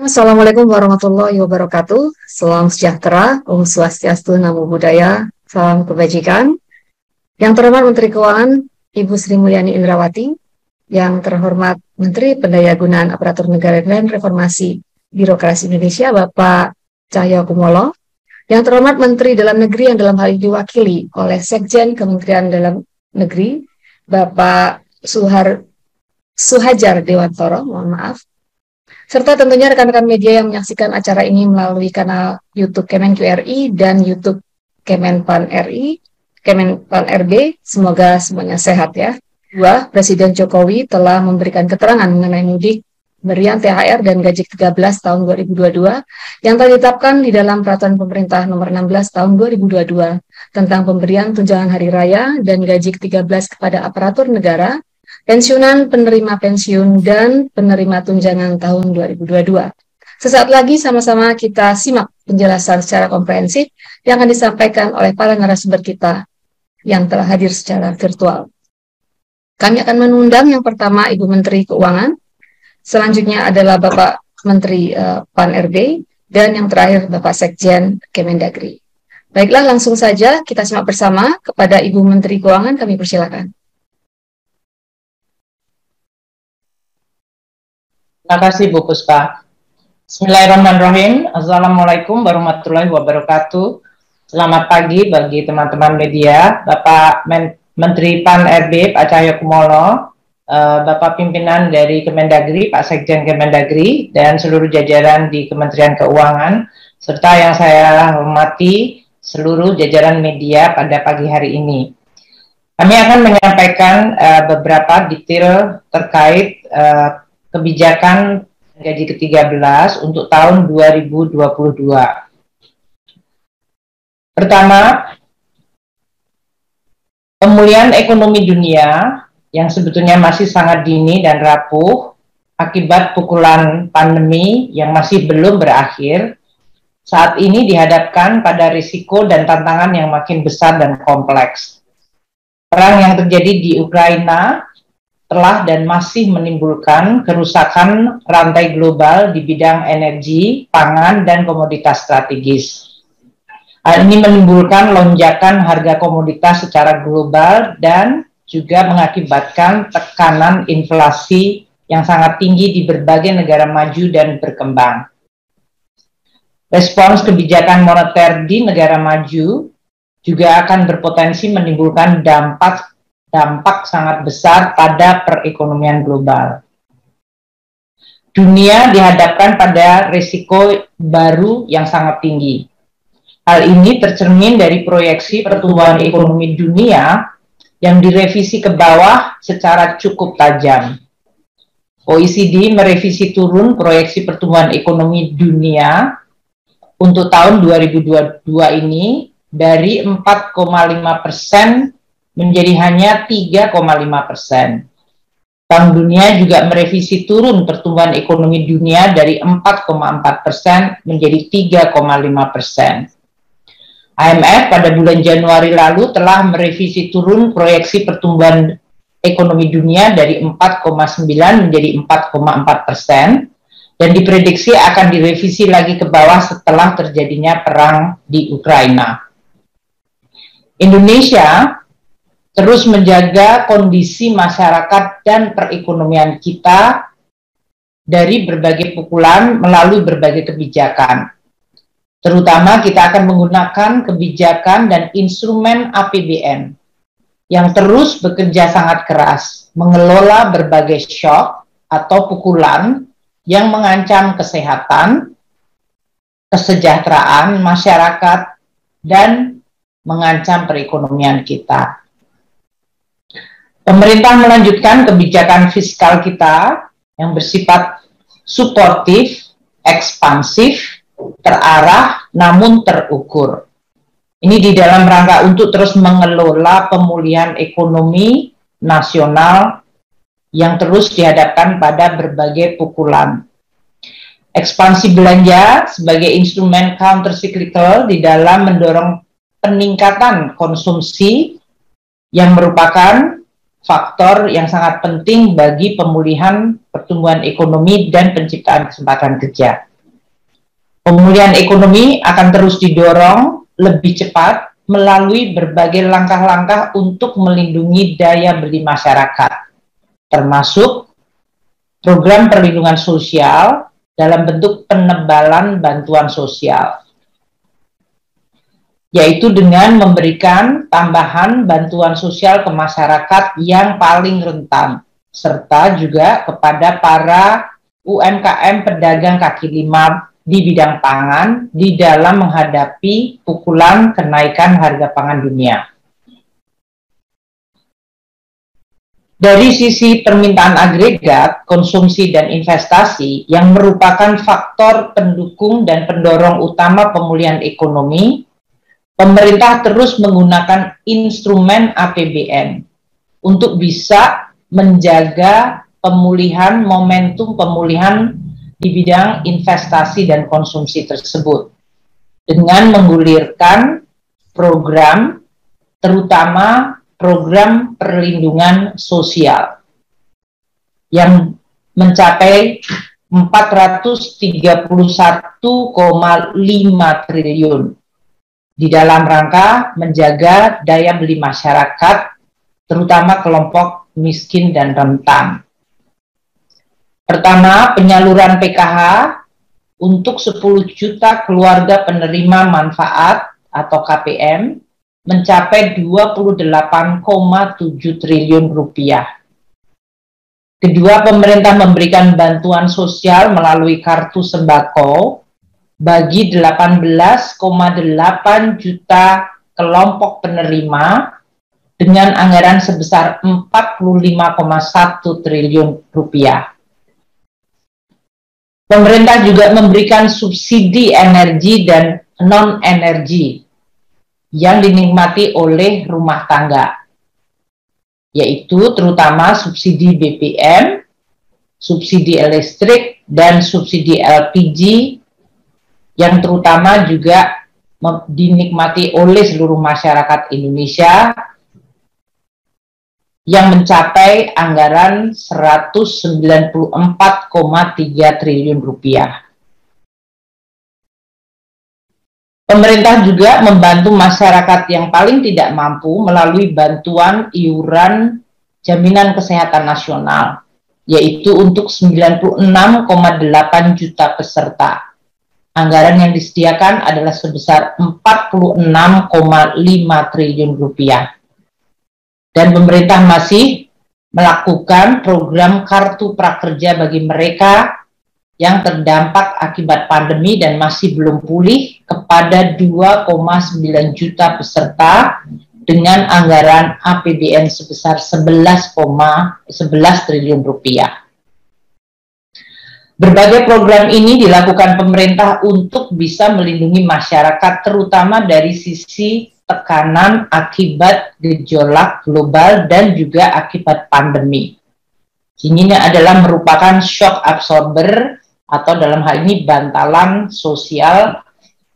Assalamualaikum warahmatullahi wabarakatuh. Salam sejahtera, Om Swastiastu, Namo Buddhaya, salam kebajikan. Yang terhormat Menteri Keuangan, Ibu Sri Mulyani Indrawati, yang terhormat Menteri Pendayagunaan Aparatur Negara dan Reformasi Birokrasi Indonesia, Bapak Cahyokumolo, yang terhormat Menteri Dalam Negeri yang dalam hal ini diwakili oleh Sekjen Kementerian Dalam Negeri, Bapak Suhajar Dewantoro, mohon maaf, serta tentunya rekan-rekan media yang menyaksikan acara ini melalui kanal YouTube Kemenq RI dan YouTube Kemenpan RI, Kemenpan RB. Semoga semuanya sehat ya. Dua, Presiden Jokowi telah memberikan keterangan mengenai mudik berian THR dan gaji 13 tahun 2022 yang telah ditetapkan di dalam Peraturan Pemerintah Nomor 16 tahun 2022 tentang pemberian tunjangan hari raya dan gaji 13 kepada aparatur negara, pensiunan, penerima pensiun, dan penerima tunjangan tahun 2022. Sesaat lagi sama-sama kita simak penjelasan secara komprehensif yang akan disampaikan oleh para narasumber kita yang telah hadir secara virtual. Kami akan mengundang yang pertama Ibu Menteri Keuangan, selanjutnya adalah Bapak Menteri Pan RB, dan yang terakhir Bapak Sekjen Kemendagri. Baiklah, langsung saja kita simak bersama. Kepada Ibu Menteri Keuangan kami persilakan. Terima kasih Bu Puspa. Bismillahirrahmanirrahim. Assalamualaikum warahmatullahi wabarakatuh. Selamat pagi bagi teman-teman media, Bapak Menteri Pan RB, Pak Cahyokumolo, Bapak pimpinan dari Kemendagri, Pak Sekjen Kemendagri, dan seluruh jajaran di Kementerian Keuangan, serta yang saya hormati seluruh jajaran media pada pagi hari ini. Kami akan menyampaikan beberapa detail terkait kebijakan gaji ke-13 untuk tahun 2022. Pertama, pemulihan ekonomi dunia yang sebetulnya masih sangat dini dan rapuh akibat pukulan pandemi yang masih belum berakhir, saat ini dihadapkan pada risiko dan tantangan yang makin besar dan kompleks. Perang yang terjadi di Ukraina telah dan masih menimbulkan kerusakan rantai global di bidang energi, pangan, dan komoditas strategis. Hal ini menimbulkan lonjakan harga komoditas secara global dan juga mengakibatkan tekanan inflasi yang sangat tinggi di berbagai negara maju dan berkembang. Respons kebijakan moneter di negara maju juga akan berpotensi menimbulkan dampak sangat besar pada perekonomian global. Dunia dihadapkan pada risiko baru yang sangat tinggi. Hal ini tercermin dari proyeksi pertumbuhan ekonomi dunia yang direvisi ke bawah secara cukup tajam. OECD merevisi turun proyeksi pertumbuhan ekonomi dunia untuk tahun 2022 ini dari 4,5% menjadi hanya 3,5%. Bank Dunia juga merevisi turun pertumbuhan ekonomi dunia dari 4,4% menjadi 3,5%. IMF pada bulan Januari lalu telah merevisi turun proyeksi pertumbuhan ekonomi dunia dari 4,9 menjadi 4,4% dan diprediksi akan direvisi lagi ke bawah setelah terjadinya perang di Ukraina. Indonesia terus menjaga kondisi masyarakat dan perekonomian kita dari berbagai pukulan melalui berbagai kebijakan. Terutama kita akan menggunakan kebijakan dan instrumen APBN yang terus bekerja sangat keras mengelola berbagai shock atau pukulan yang mengancam kesehatan, kesejahteraan masyarakat, dan mengancam perekonomian kita. Pemerintah melanjutkan kebijakan fiskal kita yang bersifat suportif, ekspansif, terarah, namun terukur. Ini di dalam rangka untuk terus mengelola pemulihan ekonomi nasional yang terus dihadapkan pada berbagai pukulan. Ekspansi belanja sebagai instrumen countercyclical di dalam mendorong peningkatan konsumsi yang merupakan faktor yang sangat penting bagi pemulihan pertumbuhan ekonomi dan penciptaan kesempatan kerja. Pemulihan ekonomi akan terus didorong lebih cepat melalui berbagai langkah-langkah untuk melindungi daya beli masyarakat, termasuk program perlindungan sosial dalam bentuk penebalan bantuan sosial, yaitu dengan memberikan tambahan bantuan sosial ke masyarakat yang paling rentan, serta juga kepada para UMKM pedagang kaki lima di bidang pangan di dalam menghadapi pukulan kenaikan harga pangan dunia. Dari sisi permintaan agregat, konsumsi dan investasi yang merupakan faktor pendukung dan pendorong utama pemulihan ekonomi, pemerintah terus menggunakan instrumen APBN untuk bisa menjaga pemulihan, momentum pemulihan di bidang investasi dan konsumsi tersebut dengan menggulirkan program, terutama program perlindungan sosial yang mencapai 431,5 triliun di dalam rangka menjaga daya beli masyarakat, terutama kelompok miskin dan rentan. Pertama, penyaluran PKH untuk 10 juta keluarga penerima manfaat atau KPM mencapai 28,7 triliun rupiah. Kedua, pemerintah memberikan bantuan sosial melalui kartu sembako bagi 18,8 juta kelompok penerima dengan anggaran sebesar 45,1 triliun rupiah. Pemerintah juga memberikan subsidi energi dan non-energi yang dinikmati oleh rumah tangga, yaitu terutama subsidi BBM, subsidi listrik, dan subsidi LPG yang terutama juga dinikmati oleh seluruh masyarakat Indonesia yang mencapai anggaran 194,3 triliun rupiah. Pemerintah juga membantu masyarakat yang paling tidak mampu melalui bantuan iuran jaminan kesehatan nasional, yaitu untuk 96,8 juta peserta. Anggaran yang disediakan adalah sebesar 46,5 triliun rupiah. Dan pemerintah masih melakukan program kartu prakerja bagi mereka yang terdampak akibat pandemi dan masih belum pulih kepada 2,9 juta peserta dengan anggaran APBN sebesar 11 triliun rupiah. Berbagai program ini dilakukan pemerintah untuk bisa melindungi masyarakat terutama dari sisi tekanan akibat gejolak global dan juga akibat pandemi. Ini adalah merupakan shock absorber atau dalam hal ini bantalan sosial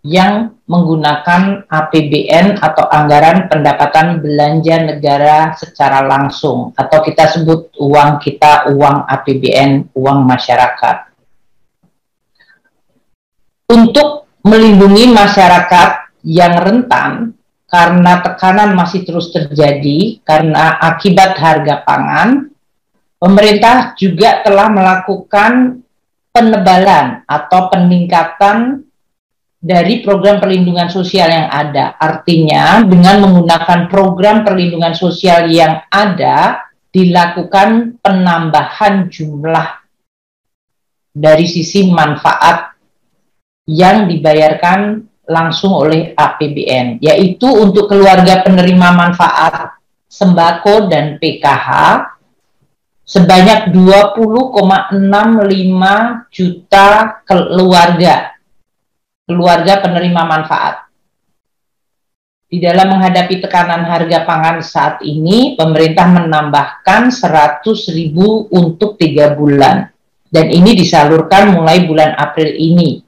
yang menggunakan APBN atau anggaran pendapatan belanja negara secara langsung atau kita sebut uang kita, uang APBN, uang masyarakat. Untuk melindungi masyarakat yang rentan karena tekanan masih terus terjadi karena akibat harga pangan, pemerintah juga telah melakukan penebalan atau peningkatan dari program perlindungan sosial yang ada. Artinya, dengan menggunakan program perlindungan sosial yang ada, dilakukan penambahan jumlah dari sisi manfaat yang dibayarkan langsung oleh APBN, yaitu untuk keluarga penerima manfaat sembako dan PKH sebanyak 20,65 juta keluarga penerima manfaat. Di dalam menghadapi tekanan harga pangan saat ini, pemerintah menambahkan 100.000 untuk 3 bulan. Dan ini disalurkan mulai bulan April ini.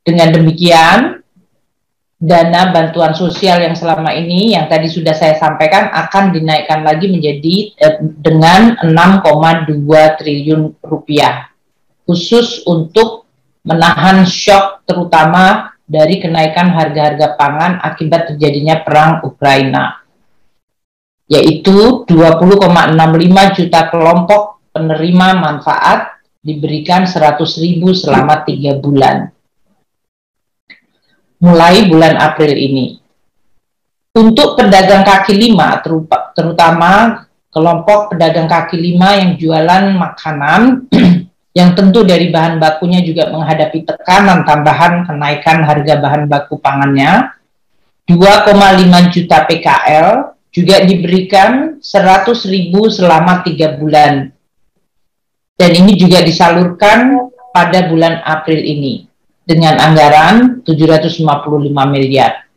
Dengan demikian, dana bantuan sosial yang selama ini, yang tadi sudah saya sampaikan, akan dinaikkan lagi menjadi dengan 6,2 triliun rupiah. Khusus untuk menahan shock terutama dari kenaikan harga-harga pangan akibat terjadinya perang Ukraina, yaitu 20,65 juta kelompok penerima manfaat diberikan 100.000 selama 3 bulan, mulai bulan April ini. Untuk pedagang kaki lima, terutama kelompok pedagang kaki lima yang jualan makanan, yang tentu dari bahan bakunya juga menghadapi tekanan tambahan kenaikan harga bahan baku pangannya, 2,5 juta PKL juga diberikan 100.000 selama 3 bulan. Dan ini juga disalurkan pada bulan April ini dengan anggaran 755 miliar.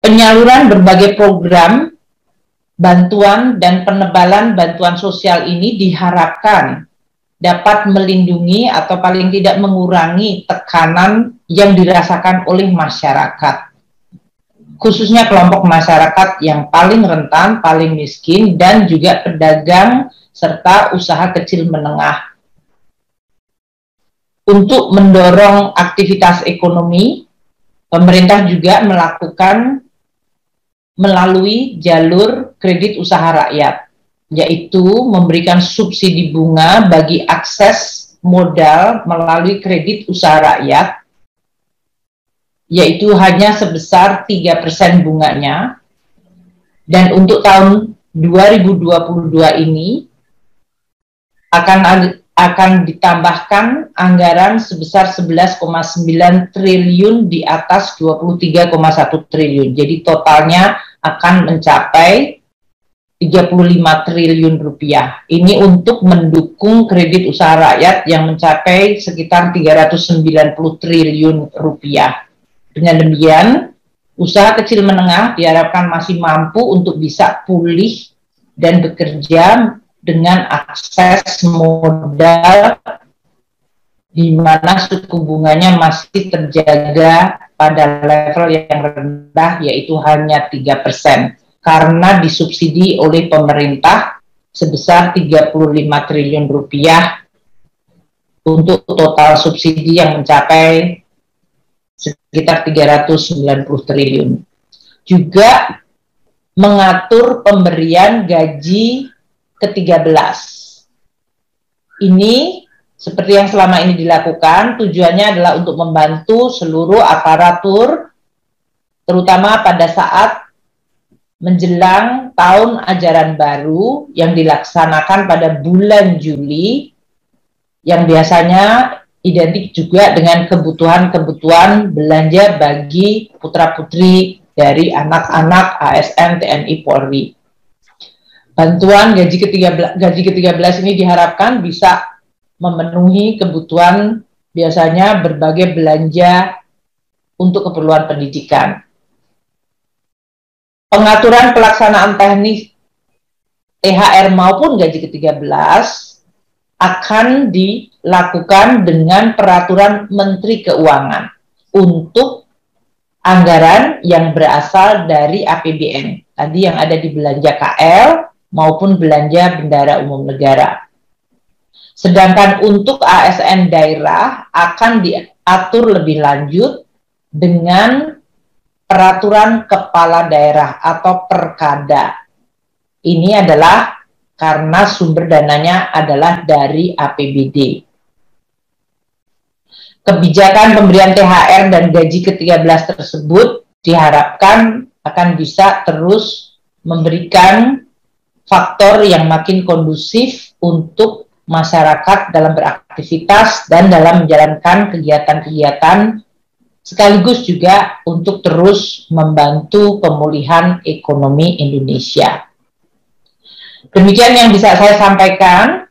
Penyaluran berbagai program bantuan dan penebalan bantuan sosial ini diharapkan dapat melindungi atau paling tidak mengurangi tekanan yang dirasakan oleh masyarakat, khususnya kelompok masyarakat yang paling rentan, paling miskin, dan juga pedagang serta usaha kecil menengah. Untuk mendorong aktivitas ekonomi, pemerintah juga melakukan melalui jalur kredit usaha rakyat, yaitu memberikan subsidi bunga bagi akses modal melalui kredit usaha rakyat, yaitu hanya sebesar 3% bunganya. Dan untuk tahun 2022 ini akan ditambahkan anggaran sebesar 11,9 triliun di atas 23,1 triliun. Jadi totalnya akan mencapai 35 triliun rupiah. Ini untuk mendukung kredit usaha rakyat yang mencapai sekitar 390 triliun rupiah. Dengan demikian, usaha kecil menengah diharapkan masih mampu untuk bisa pulih dan bekerja dengan akses modal di mana suku bunganya masih terjaga pada level yang rendah, yaitu hanya 3%, karena disubsidi oleh pemerintah sebesar 35 triliun rupiah untuk total subsidi yang mencapai sekitar 390 triliun. Juga mengatur pemberian gaji ke-13. Ini seperti yang selama ini dilakukan, tujuannya adalah untuk membantu seluruh aparatur, terutama pada saat menjelang tahun ajaran baru yang dilaksanakan pada bulan Juli, yang biasanya identik juga dengan kebutuhan-kebutuhan belanja bagi putra-putri dari anak-anak ASN TNI Polri. Bantuan gaji ke-13 ini diharapkan bisa memenuhi kebutuhan biasanya berbagai belanja untuk keperluan pendidikan. Pengaturan pelaksanaan teknis THR maupun gaji ke-13 akan dilakukan dengan peraturan Menteri Keuangan untuk anggaran yang berasal dari APBN, tadi yang ada di belanja KL maupun belanja bendara umum negara. Sedangkan untuk ASN daerah akan diatur lebih lanjut dengan peraturan kepala daerah atau perkada. Ini adalah karena sumber dananya adalah dari APBD. Kebijakan pemberian THR dan gaji ke-13 tersebut diharapkan akan bisa terus memberikan faktor yang makin kondusif untuk masyarakat dalam beraktivitas dan dalam menjalankan kegiatan-kegiatan, sekaligus juga untuk terus membantu pemulihan ekonomi Indonesia. Demikian yang bisa saya sampaikan.